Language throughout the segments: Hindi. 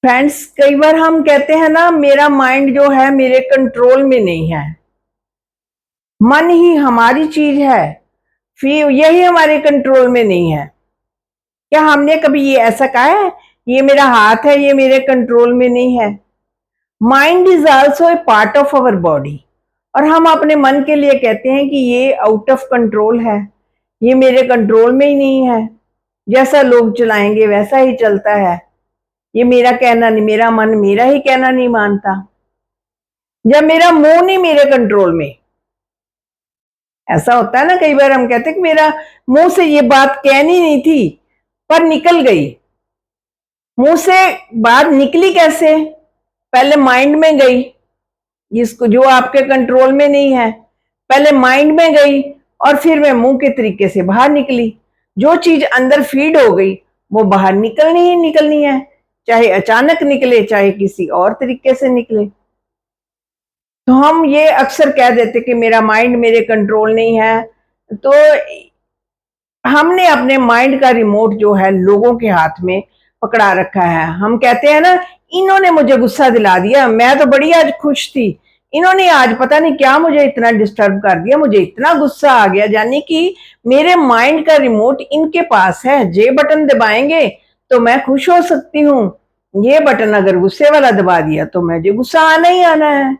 फ्रेंड्स, कई बार हम कहते हैं ना, मेरा माइंड जो है मेरे कंट्रोल में नहीं है। मन ही हमारी चीज है, फिर यही हमारे कंट्रोल में नहीं है। क्या हमने कभी ये ऐसा कहा है, ये मेरा हाथ है, ये मेरे कंट्रोल में नहीं है? Mind is also a part of our body. और हम अपने मन के लिए कहते हैं कि ये आउट ऑफ कंट्रोल है, ये मेरे कंट्रोल में ही नहीं है। जैसा लोग चलाएंगे वैसा ही चलता है। ये मेरा कहना नहीं, मेरा मन मेरा ही कहना नहीं मानता। जब मेरा मुंह नहीं मेरे कंट्रोल में, ऐसा होता है ना, कई बार हम कहते हैं कि मेरा मुंह से ये बात कहनी नहीं थी पर निकल गई। मुंह से बात निकली कैसे? पहले माइंड में गई, जिसको जो आपके कंट्रोल में नहीं है। पहले माइंड में गई और फिर मैं मुंह के तरीके से बाहर निकली। जो चीज अंदर फीड हो गई वो बाहर निकलनी ही निकलनी है, चाहे अचानक निकले चाहे किसी और तरीके से निकले। तो हम ये अक्सर कह देते कि मेरा माइंड मेरे कंट्रोल नहीं है। तो हमने अपने माइंड का रिमोट जो है लोगों के हाथ में पकड़ा रखा है। हम कहते हैं ना, इन्होंने मुझे गुस्सा दिला दिया, मैं तो बड़ी आज खुश थी, इन्होंने आज पता नहीं क्या मुझे इतना डिस्टर्ब कर दिया, मुझे इतना गुस्सा आ गया। यानी कि मेरे माइंड का रिमोट इनके पास है, जे बटन दबाएंगे तो मैं खुश हो सकती हूँ, ये बटन अगर गुस्से वाला दबा दिया तो मुझे गुस्सा आना ही आना है।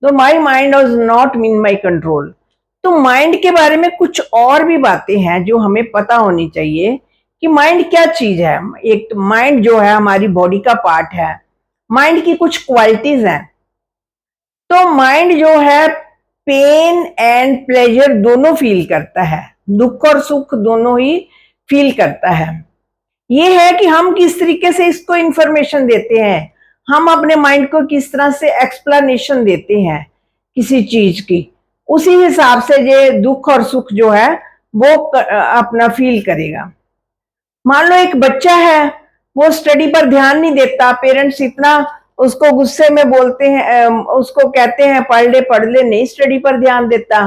तो my mind was not in my control. तो माइंड के बारे में कुछ और भी बातें हैं जो हमें पता होनी चाहिए कि माइंड क्या चीज है। एक तो माइंड जो है हमारी बॉडी का पार्ट है। माइंड की कुछ क्वालिटीज हैं। तो माइंड जो है पेन एंड प्लेजर दोनों फील करता है, दुख और सुख दोनों ही फील करता है। ये है कि हम किस तरीके से इसको इंफॉर्मेशन देते हैं, हम अपने माइंड को किस तरह से एक्सप्लेनेशन देते हैं किसी चीज की, उसी हिसाब से ये दुख और सुख जो है वो अपना फील करेगा। मान लो एक बच्चा है, वो स्टडी पर ध्यान नहीं देता, पेरेंट्स इतना उसको गुस्से में बोलते हैं, उसको कहते हैं पढ़ ले, नहीं स्टडी पर ध्यान देता,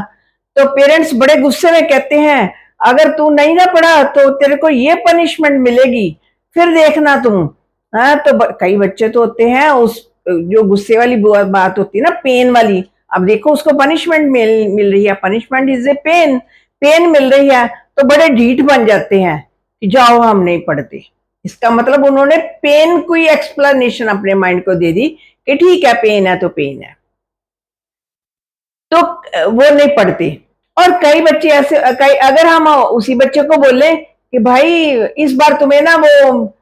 तो पेरेंट्स बड़े गुस्से में कहते हैं अगर तू नहीं ना पढ़ा तो तेरे को ये पनिशमेंट मिलेगी, फिर देखना तुम। हाँ, तो कई बच्चे तो होते हैं, उस जो गुस्से वाली बात होती है ना, पेन वाली, अब देखो उसको पनिशमेंट मिल रही है, punishment is a pain, pain मिल रही है, तो बड़े ढीठ बन जाते हैं कि जाओ हम नहीं पढ़ते। इसका मतलब उन्होंने पेन को ही एक्सप्लेनेशन अपने माइंड को दे दी कि ठीक है, पेन है तो पेन है, तो वो नहीं पढ़ते। और कई बच्चे ऐसे, कई अगर हम उसी बच्चे को बोले कि भाई इस बार तुम्हें ना वो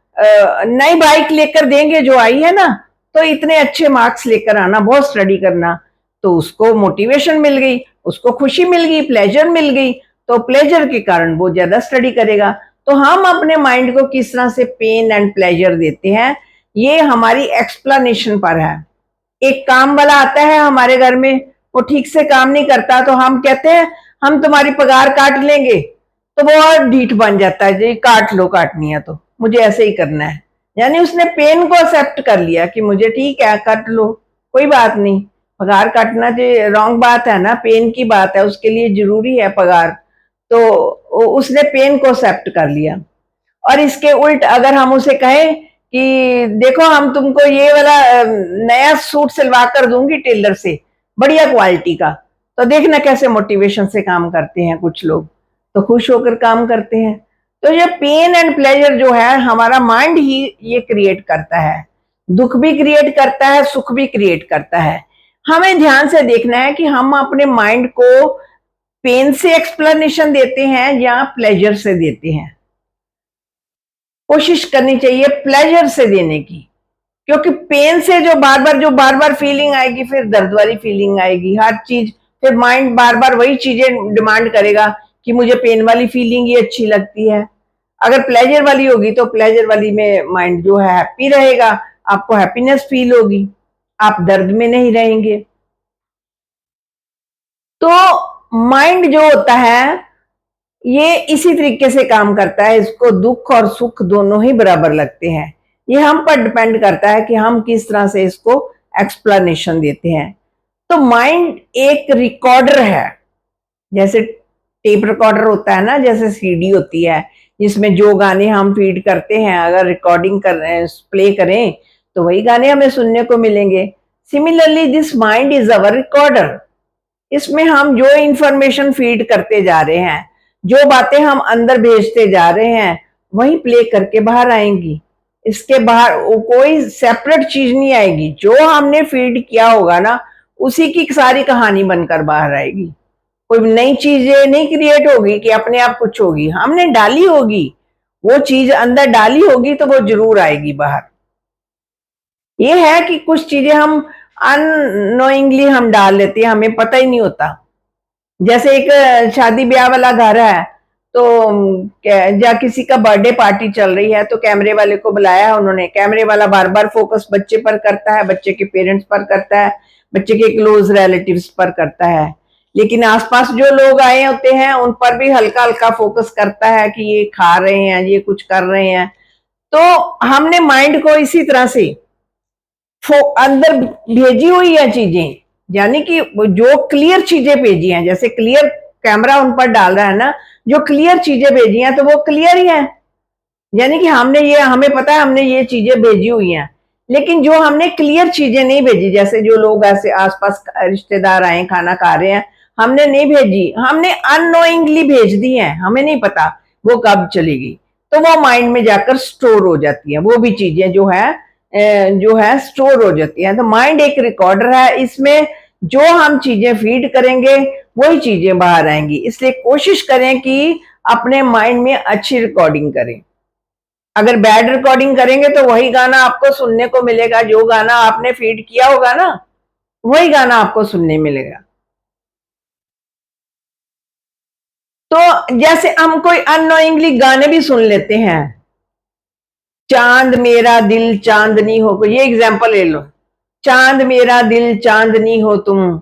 नई बाइक लेकर देंगे जो आई है ना, तो इतने अच्छे मार्क्स लेकर आना, बहुत स्टडी करना, तो उसको मोटिवेशन मिल गई, उसको खुशी मिल गई, प्लेजर मिल गई, तो प्लेजर के कारण वो ज्यादा स्टडी करेगा। तो हम अपने माइंड को किस तरह से पेन एंड प्लेजर देते हैं, ये हमारी एक्सप्लेनेशन पर है। एक काम वाला आता है हमारे घर में, वो ठीक से काम नहीं करता, तो हम कहते हैं हम तुम्हारी पगार काट लेंगे, तो वो और ढीठ बन जाता है, जी काट लो, काटनी है तो मुझे ऐसे ही करना है। यानी उसने पेन को एक्सेप्ट कर लिया कि मुझे ठीक है काट लो, कोई बात नहीं। पगार काटना जो रॉन्ग बात है ना, पेन की बात है, उसके लिए जरूरी है पगार, तो उसने पेन को एक्सेप्ट कर लिया। और इसके उल्ट अगर हम उसे कहें कि देखो हम तुमको ये वाला नया सूट सिलवा कर दूंगी टेलर से, बढ़िया क्वालिटी का, तो देखना कैसे मोटिवेशन से काम करते हैं कुछ लोग, तो खुश होकर काम करते हैं। तो ये पेन एंड प्लेजर जो है हमारा माइंड ही ये क्रिएट करता है, दुख भी क्रिएट करता है, सुख भी क्रिएट करता है। हमें ध्यान से देखना है कि हम अपने माइंड को पेन से एक्सप्लेनेशन देते हैं या प्लेजर से देते हैं। कोशिश करनी चाहिए प्लेजर से देने की, क्योंकि पेन से जो बार बार फीलिंग आएगी, फिर दर्द वाली फीलिंग आएगी, हर चीज, फिर माइंड बार बार वही चीजें डिमांड करेगा कि मुझे पेन वाली फीलिंग ही अच्छी लगती है। अगर प्लेजर वाली होगी तो प्लेजर वाली में माइंड जो है हैप्पी रहेगा, आपको हैप्पीनेस फील होगी, आप दर्द में नहीं रहेंगे। तो माइंड जो होता है ये इसी तरीके से काम करता है, इसको दुख और सुख दोनों ही बराबर लगते हैं। ये हम पर डिपेंड करता है कि हम किस तरह से इसको एक्सप्लेनेशन देते हैं। तो माइंड एक रिकॉर्डर है, जैसे टेप रिकॉर्डर होता है ना, जैसे सीडी होती है जिसमें जो गाने हम फीड करते हैं, अगर रिकॉर्डिंग कर रहे हैं, प्ले करें, तो वही गाने हमें सुनने को मिलेंगे। Similarly this mind is our recorder. इसमें हम जो इंफॉर्मेशन फीड करते जा रहे हैं, जो बातें हम अंदर भेजते जा रहे हैं, वही प्ले करके बाहर आएंगी। इसके बाहर कोई सेपरेट चीज नहीं आएगी। जो हमने फीड किया होगा ना, उसी की सारी कहानी बनकर बाहर आएगी। कोई नई चीजें नहीं क्रिएट होगी कि अपने आप कुछ होगी, हमने डाली होगी, वो चीज अंदर डाली होगी तो वो जरूर आएगी बाहर। ये है कि कुछ चीजें हम अननोइंगली हम डाल लेते हैं, हमें पता ही नहीं होता। जैसे एक शादी ब्याह वाला घर है, तो या किसी का बर्थडे पार्टी चल रही है, तो कैमरे वाले को बुलाया है उन्होंने। कैमरे वाला बार बार फोकस बच्चे पर करता है, बच्चे के पेरेंट्स पर करता है, बच्चे के क्लोज रिलेटिव्स पर करता है, लेकिन आसपास जो लोग आए होते हैं उन पर भी हल्का हल्का फोकस करता है कि ये खा रहे हैं, ये कुछ कर रहे हैं। तो हमने माइंड को इसी तरह से अंदर भेजी हुई है चीजें, यानी कि जो क्लियर चीजें भेजी हैं, जैसे क्लियर कैमरा उन पर डाल रहा है ना, जो क्लियर चीजें भेजी हैं तो वो क्लियर ही है। यानी कि हमने ये, हमें पता है हमने ये चीजें भेजी हुई हैं, लेकिन जो हमने क्लियर चीजें नहीं भेजी, जैसे जो लोग ऐसे आसपास रिश्तेदार आए खाना खा रहे हैं, हमने नहीं भेजी, हमने अननोइंगली भेज दी हैं, हमें नहीं पता वो कब चलेगी, तो वो माइंड में जाकर स्टोर हो जाती है। वो भी चीजें जो है स्टोर हो जाती है। तो माइंड एक रिकॉर्डर है, इसमें जो हम चीजें फीड करेंगे वही चीजें बाहर आएंगी। इसलिए कोशिश करें कि अपने माइंड में अच्छी रिकॉर्डिंग करें। अगर बैड रिकॉर्डिंग करेंगे तो वही गाना आपको सुनने को मिलेगा, जो गाना आपने फीड किया होगा ना, वही गाना आपको सुनने मिलेगा। तो जैसे हम कोई अननोइंगली गाने भी सुन लेते हैं, चांद मेरा दिल चांदनी हो, ये एग्जांपल ले लो, चांद मेरा दिल चांदनी हो तुम।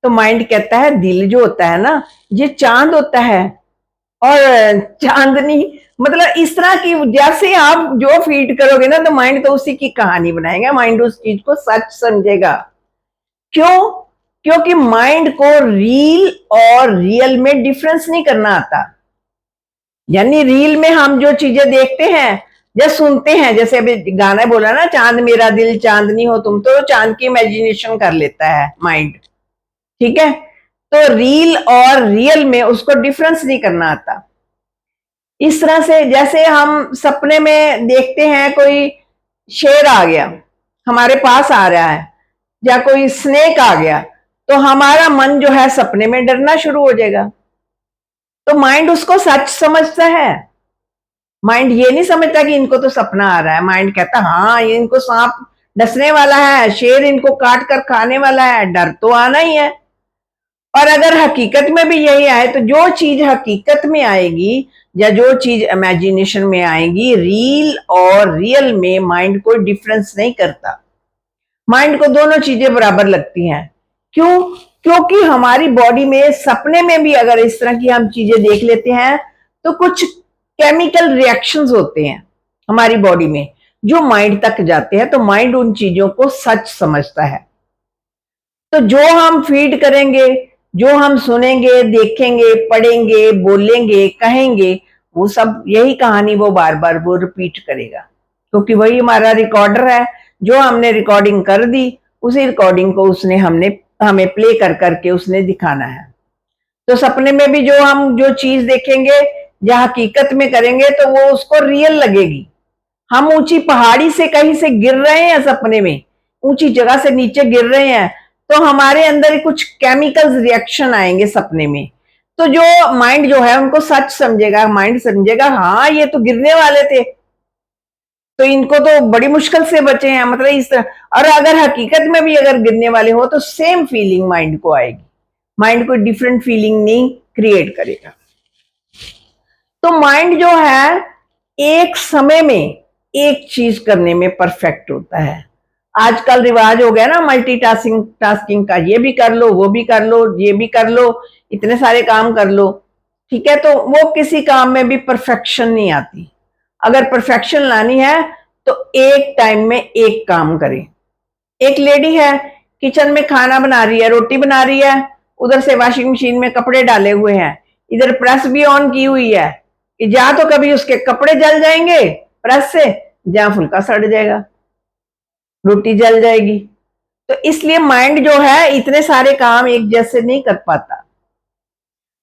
तो माइंड कहता है दिल जो होता है ना, ये चांद होता है, और चांदनी मतलब इस तरह की, जैसे आप जो फीड करोगे ना, तो माइंड तो उसी की कहानी बनाएगा, माइंड उस चीज को सच समझेगा। क्यों? क्योंकि माइंड को रील और रियल में डिफरेंस नहीं करना आता। यानी रील में हम जो चीजें देखते हैं या सुनते हैं, जैसे अभी गाना बोला ना, चांद मेरा दिल चांदनी हो तुम, तो चांद की इमेजिनेशन कर लेता है माइंड, ठीक है। तो रील और रियल में उसको डिफरेंस नहीं करना आता। इस तरह से जैसे हम सपने में देखते हैं कोई शेर आ गया, हमारे पास आ रहा है, या कोई स्नेक आ गया, तो हमारा मन जो है सपने में डरना शुरू हो जाएगा। तो माइंड उसको सच समझता है। माइंड ये नहीं समझता कि इनको तो सपना आ रहा है, माइंड कहता हाँ ये इनको सांप डसने वाला है, शेर इनको काट कर खाने वाला है, डर तो आना ही है। और अगर हकीकत में भी यही आए, तो जो चीज हकीकत में आएगी या जो चीज इमेजिनेशन में आएगी, रील और रियल में माइंड कोई डिफरेंस नहीं करता। माइंड को दोनों चीजें बराबर लगती हैं। क्यों? क्योंकि हमारी बॉडी में सपने में भी अगर इस तरह की हम चीजें देख लेते हैं, तो कुछ केमिकल रिएक्शंस होते हैं हमारी बॉडी में जो माइंड तक जाते हैं, तो माइंड उन चीजों को सच समझता है। तो जो हम फीड करेंगे, जो हम सुनेंगे, देखेंगे, पढ़ेंगे, बोलेंगे, कहेंगे, वो सब यही कहानी वो बार बार वो रिपीट करेगा, क्योंकि वही हमारा रिकॉर्डर है। जो हमने रिकॉर्डिंग कर दी, उसी रिकॉर्डिंग को उसने हमें प्ले कर करके उसने दिखाना है। तो सपने में भी हम जो चीज देखेंगे या हकीकत में करेंगे, तो वो उसको रियल लगेगी। हम ऊंची पहाड़ी से कहीं से गिर रहे हैं सपने में, ऊंची जगह से नीचे गिर रहे हैं, तो हमारे अंदर कुछ केमिकल्स रिएक्शन आएंगे सपने में। तो जो माइंड जो है उनको सच समझेगा, माइंड समझेगा हाँ ये तो गिरने वाले थे, तो इनको तो बड़ी मुश्किल से बचे हैं, मतलब इस तरह। और अगर हकीकत में भी अगर गिरने वाले हो, तो सेम फीलिंग माइंड को आएगी, माइंड कोई डिफरेंट फीलिंग नहीं क्रिएट करेगा। तो माइंड जो है एक समय में एक चीज करने में परफेक्ट होता है। आजकल रिवाज हो गया ना मल्टीटास्किंग टास्किंग का, ये भी कर लो, वो भी कर लो, ये भी कर लो, इतने सारे काम कर लो, ठीक है। तो वो किसी काम में भी परफेक्शन नहीं आती। अगर परफेक्शन लानी है तो एक टाइम में एक काम करें। एक लेडी है, किचन में खाना बना रही है, रोटी बना रही है, उधर से वॉशिंग मशीन में कपड़े डाले हुए हैं, इधर प्रेस भी ऑन की हुई है कि या तो कभी उसके कपड़े जल जाएंगे प्रेस से, या फुल्का सड़ जाएगा। रोटी जल जाएगी। तो इसलिए माइंड जो है इतने सारे काम एक जैसे नहीं कर पाता।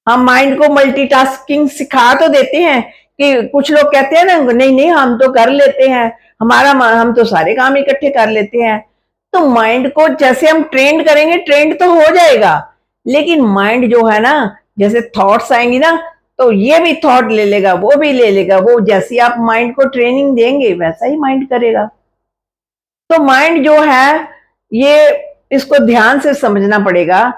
हम माइंड को मल्टीटास्किंग सिखा तो देते हैं कि कुछ लोग कहते हैं ना, नहीं नहीं हम तो कर लेते हैं, हम तो सारे काम इकट्ठे कर लेते हैं। तो माइंड को जैसे हम ट्रेंड करेंगे, ट्रेंड तो हो जाएगा, लेकिन माइंड जो है ना, जैसे थॉट्स आएंगी ना, तो ये भी थॉट ले लेगा, वो भी ले लेगा। वो जैसी आप माइंड को ट्रेनिंग देंगे वैसा ही माइंड करेगा। तो माइंड जो है ये, इसको ध्यान से समझना पड़ेगा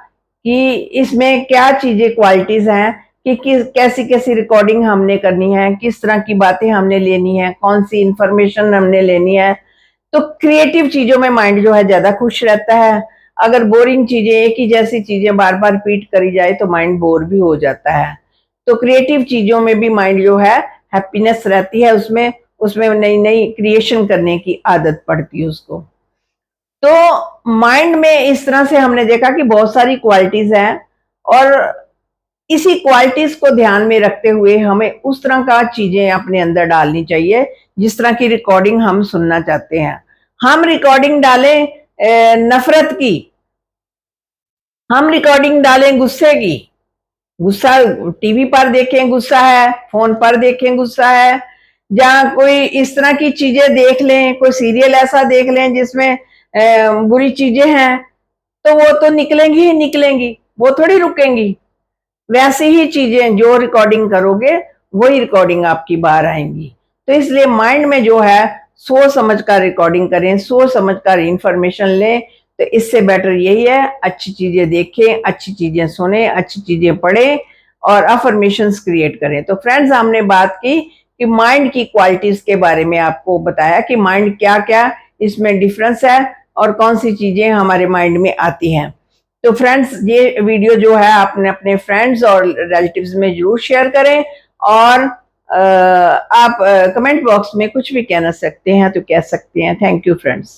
कि इसमें क्या चीजें क्वालिटीज हैं, कि कैसी कैसी रिकॉर्डिंग हमने करनी है, किस तरह की बातें हमने लेनी है, कौन सी इंफॉर्मेशन हमने लेनी है। तो क्रिएटिव चीजों में माइंड जो है ज्यादा खुश रहता है। अगर बोरिंग चीजें, एक ही जैसी चीजें बार बार रिपीट करी जाए तो माइंड बोर भी हो जाता है। तो क्रिएटिव चीजों में भी माइंड जो है हैप्पीनेस रहती है, उसमें उसमें नई नई क्रिएशन करने की आदत पड़ती है उसको। तो माइंड में इस तरह से हमने देखा कि बहुत सारी क्वालिटीज हैं, और इसी क्वालिटीज को ध्यान में रखते हुए हमें उस तरह का चीजें अपने अंदर डालनी चाहिए जिस तरह की रिकॉर्डिंग हम सुनना चाहते हैं। हम रिकॉर्डिंग डालें नफरत की, हम रिकॉर्डिंग डालें गुस्से की, गुस्सा टीवी पर देखें गुस्सा है, फोन पर देखें गुस्सा है, जहां कोई इस तरह की चीजें देख लें, कोई सीरियल ऐसा देख लें जिसमें बुरी चीजें हैं, तो वो तो निकलेंगी ही निकलेंगी, वो थोड़ी रुकेंगी। वैसी ही चीजें जो रिकॉर्डिंग करोगे वही रिकॉर्डिंग आपकी बाहर आएंगी। तो इसलिए माइंड में जो है सोच समझ कर रिकॉर्डिंग करें, सोच समझ कर इंफॉर्मेशन लें। तो इससे बेटर यही है, अच्छी चीजें देखें, अच्छी चीजें सुने, अच्छी चीजें पढ़ें और अफर्मेशंस क्रिएट करें। तो फ्रेंड्स, हमने बात की कि माइंड की क्वालिटीज के बारे में, आपको बताया कि माइंड क्या क्या इसमें डिफरेंस है और कौन सी चीजें हमारे माइंड में आती हैं। तो फ्रेंड्स, ये वीडियो जो है आपने अपने फ्रेंड्स और रिलेटिव्स में जरूर शेयर करें, और आप कमेंट बॉक्स में कुछ भी कहना सकते हैं तो कह सकते हैं। Thank you friends.